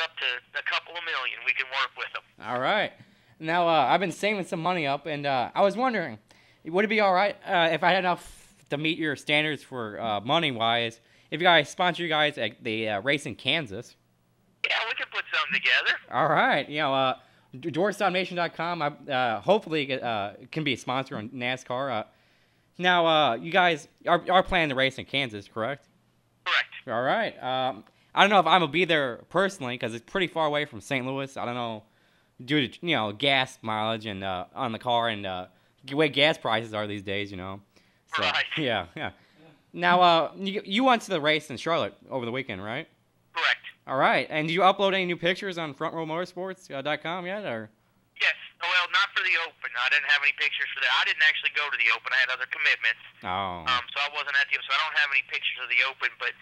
up to a couple of million. We can work with them. All right. Now, I've been saving some money up, and I was wondering, would it be all right if I had enough to meet your standards for money-wise, if you guys sponsor you guys at the race in Kansas? Yeah, we can put something together. All right. You know, DoorstopNation.com, hopefully can be a sponsor on NASCAR. Now, you guys are planning to race in Kansas, correct? Correct. All right. I don't know if I'm going to be there personally because it's pretty far away from St. Louis. I don't know, due to, you know, gas mileage and on the car and the way gas prices are these days, you know. So, Right. Yeah, yeah. Now, you went to the race in Charlotte over the weekend, right? Correct. All right. And did you upload any new pictures on FrontRowMotorsports.com yet, or? Yes. Well, not for the Open. I didn't have any pictures for that. I didn't actually go to the Open. I had other commitments. Oh. So I wasn't at the Open. So I don't have any pictures of the Open, but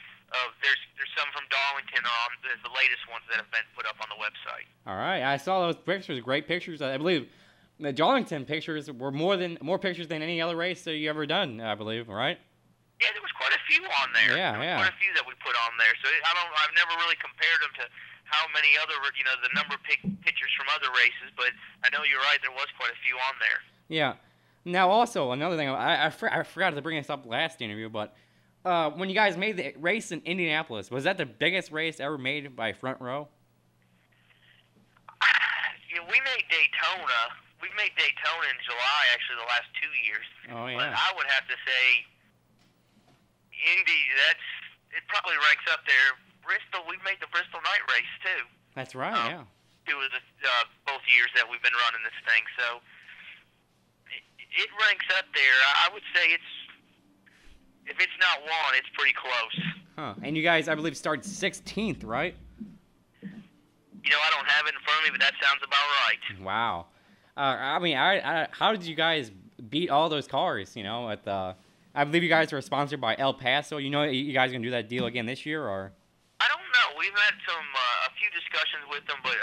there's some from Darlington. There's the latest ones that have been put up on the website. All right. I saw those pictures. Great pictures. I believe the Darlington pictures were more pictures than any other race that you ever done, I believe, right? Yeah, there was quite a few on there. Yeah, there was quite a few that we put on there. So I've never really compared them to how many other, the number of pictures from other races, but I know you're right, there was quite a few on there. Yeah. Now, also, another thing, I forgot to bring this up last interview, but when you guys made the race in Indianapolis, was that the biggest race ever made by Front Row? We made Daytona. We've made Daytona in July, actually, the last 2 years. Oh, yeah. But I would have to say Indy, it probably ranks up there. Bristol, we've made the Bristol night race, too. That's right, yeah. It was both years that we've been running this thing, so it ranks up there. I would say if it's not one, it's pretty close. Huh. And you guys, I believe, started 16th, right? I don't have it in front of me, but that sounds about right. Wow. I mean, how did you guys beat all those cars, at the... I believe you guys were sponsored by El Paso. You guys going to do that deal again this year, or? I don't know. We've had a few discussions with them, but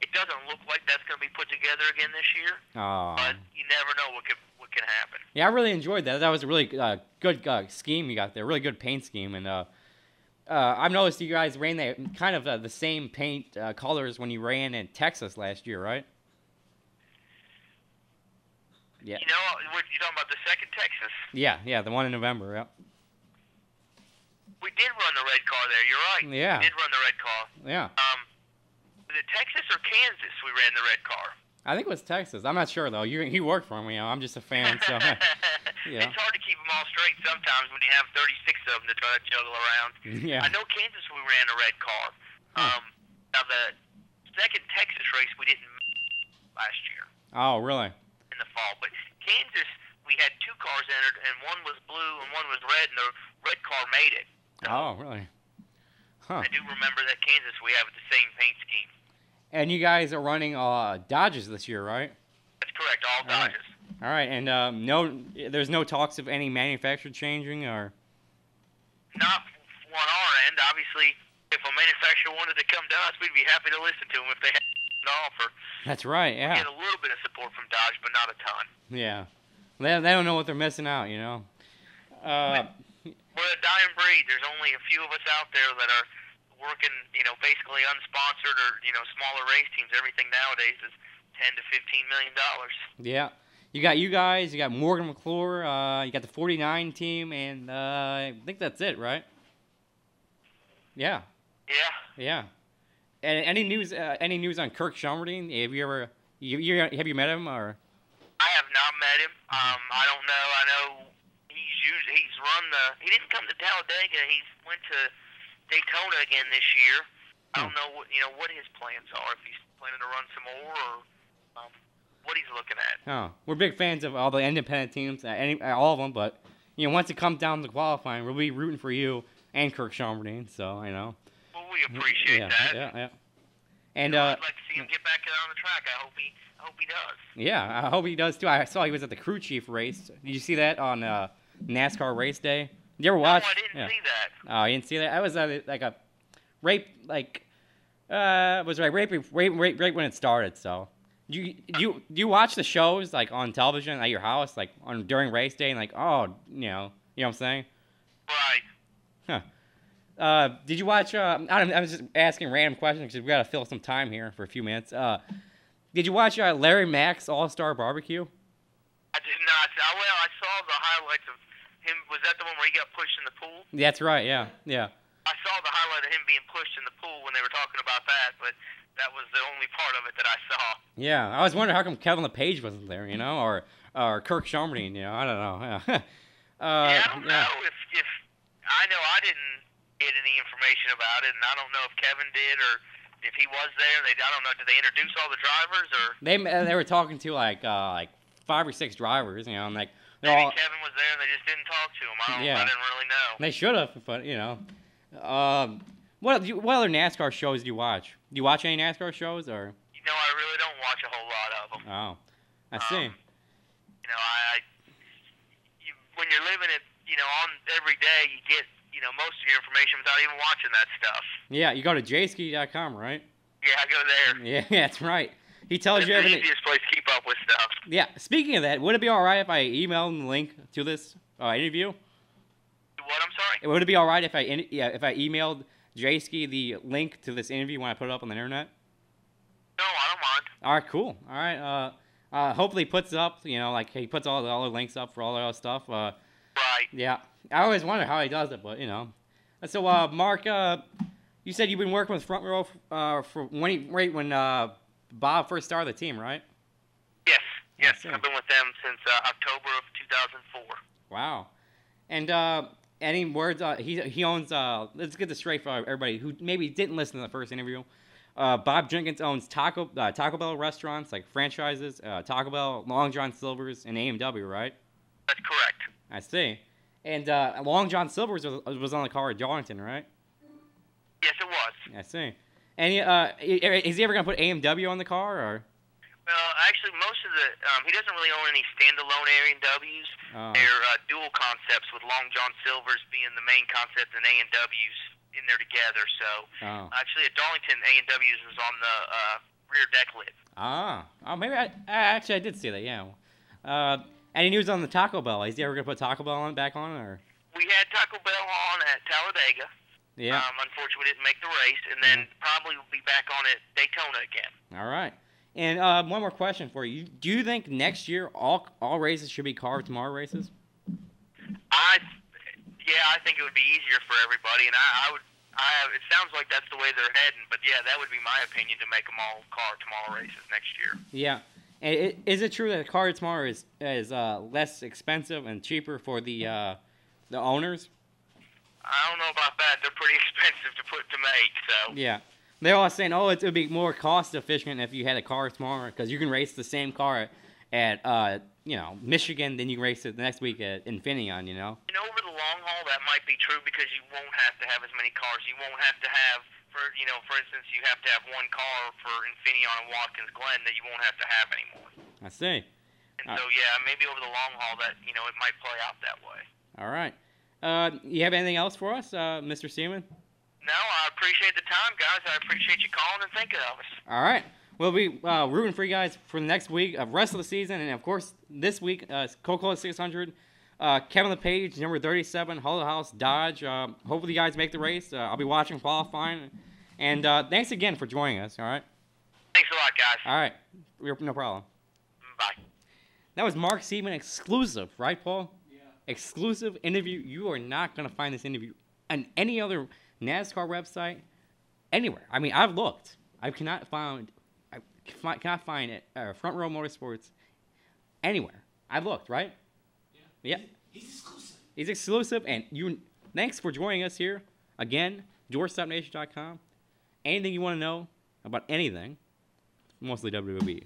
it doesn't look like that's going to be put together again this year. Oh. But you never know what can happen. Yeah, I really enjoyed that. That was a really good scheme you got there. Really good paint scheme, and I've noticed you guys ran kind of the same paint colors when you ran in Texas last year, right? Yeah. You're talking about the second Texas? Yeah, the one in November, yeah. We did run the red car there, you're right. Yeah. We did run the red car. Yeah. Was it Texas or Kansas we ran the red car? I think it was Texas. I'm not sure, though. He worked for me. I'm just a fan, so... Yeah. It's hard to keep them all straight sometimes when you have 36 of them to try to juggle around. Yeah. I know Kansas we ran a red car. Now, the second Texas race we didn't last year. Oh, really? In the fall. But Kansas, we had two cars entered, and one was blue and one was red, and the red car made it. So oh, really? Huh. I do remember that Kansas we have the same paint scheme. And you guys are running Dodges this year, right? That's correct, all Dodges. All right, and there's no talks of any manufacturer changing, or? Not on our end. Obviously, if a manufacturer wanted to come to us, we'd be happy to listen to them if they had an offer. That's right, yeah. We get a little bit of support from Dodge, but not a ton. Yeah. They don't know what they're missing out, We're a dying breed. There's only a few of us out there that are working, basically unsponsored or, smaller race teams. Everything nowadays is $10 to $15 million. Yeah. You got you guys, you got Morgan McClure, you got the 49 team, and I think that's it, right? Yeah. Yeah. Yeah. And any news on Kirk Schomerding? Have you ever have you met him, or? I have not met him. I don't know. I know he's run he didn't come to Talladega. He went to Daytona again this year. I don't know what his plans are, if he's planning to run some more or what he's looking at. Oh, we're big fans of all the independent teams, all of them, but once it comes down to qualifying, we'll be rooting for you and Kirk Schomerding, so Well, we appreciate that. Yeah. And I'd like to see him get back on the track. I hope he does. Yeah, I hope he does too. I saw he was at the crew chief race. Did you see that on NASCAR race day? Did you ever watch? No, I didn't see that. Oh, you didn't see that? I was like a right was right when it started. So, do you watch the shows like on television at your house, like during race day, and like you know what I'm saying? Right. Huh. Did you watch? I was just asking random questions because we got to fill some time here for a few minutes. Did you watch Larry Mack's All-Star Barbecue? I did not. Well, I saw the highlights of him. Was that the one where he got pushed in the pool? That's right. Yeah, yeah. I saw the highlight of him being pushed in the pool when they were talking about that, but that was the only part of it that I saw. Yeah, I was wondering how come Kevin LePage wasn't there, or Kirk Sherman, I don't know. Yeah, I don't know if I know I didn't get any information about it, and I don't know if Kevin did or if he was there. I don't know. Did they introduce all the drivers or? They were talking to like 5 or 6 drivers, and like maybe Kevin was there and they just didn't talk to him. I didn't really know. They should have, but what other NASCAR shows do you watch? Do you watch any NASCAR shows or? I really don't watch a whole lot of them. Oh, I see. When you're living it, on every day, you get, most of your information without even watching that stuff. Yeah, you go to jski.com, right? Yeah, I go there. Yeah, that's right. He tells you everything. It's the easiest place to keep up with stuff. Yeah, speaking of that, would it be all right if I emailed the link to this interview? What, I'm sorry? Would it be all right if I emailed Jayski the link to this interview when I put it up on the internet? No, I don't mind. All right, cool. All right. Hopefully he puts it up, like he puts all the links up for all the other stuff. Right. Yeah. I always wonder how he does it, but, So, Mark, you said you've been working with Front Row for when Bob first started the team, right? Yes. I've been with them since October of 2004. Wow. And any words? He owns. Let's get this straight for everybody who maybe didn't listen to the first interview. Bob Jenkins owns Taco Bell restaurants, like franchises, Taco Bell, Long John Silver's, and A&W, right? That's correct. I see. And Long John Silver's was on the car at Darlington, right? Yes, it was. I see. And is he ever going to put A&W on the car, or? Well, actually, most of the he doesn't really own any standalone A&Ws. Oh. They're dual concepts, with Long John Silver's being the main concept and A&Ws in there together. So, actually, at Darlington, A&W's was on the rear deck lid. Maybe I did see that. Yeah. Any news on the Taco Bell? Is he ever gonna put Taco Bell back on, or? We had Taco Bell on at Talladega. Yeah. Unfortunately, we didn't make the race, and then probably we'll be back on at Daytona again. All right. And one more question for you. Do you think next year all races should be Car of Tomorrow races? I think it would be easier for everybody, and it sounds like that's the way they're heading, but yeah, that would be my opinion, to make them all Car of Tomorrow races next year. Yeah. And is it true that Car of Tomorrow is less expensive and cheaper for the owners? I don't know about that. They're pretty expensive to make, so. Yeah. They're all saying, it would be more cost efficient if you had a Car of Tomorrow, because you can race the same car at Michigan, then you can race it the next week at Infineon, Over the long haul, that might be true, because you won't have to have as many cars. You won't have to have, for instance, you have to have one car for Infineon and Watkins Glen that you won't have to have anymore. I see. And so, yeah, maybe over the long haul that, it might play out that way. All right. You have anything else for us, Mr. Seaman? No, I appreciate the time, guys. I appreciate you calling and thinking of us. All right. We'll be rooting for you guys for the next week, rest of the season, and of course this week, Coca-Cola 600, Kevin LePage, number 37, Hull House Dodge. Hopefully you guys make the race. I'll be watching qualifying, and thanks again for joining us. All right. Thanks a lot, guys. All right. No problem. Bye. That was Mark Seaman exclusive, right, Paul? Yeah. Exclusive interview. You are not gonna find this interview on any other NASCAR website anywhere. I mean, I've looked. I cannot find it. Front Row Motorsports anywhere. I've looked, right? Yeah. He's exclusive. He's exclusive, and thanks for joining us here again. DoorstopNation.com. Anything you want to know about anything, mostly WWE.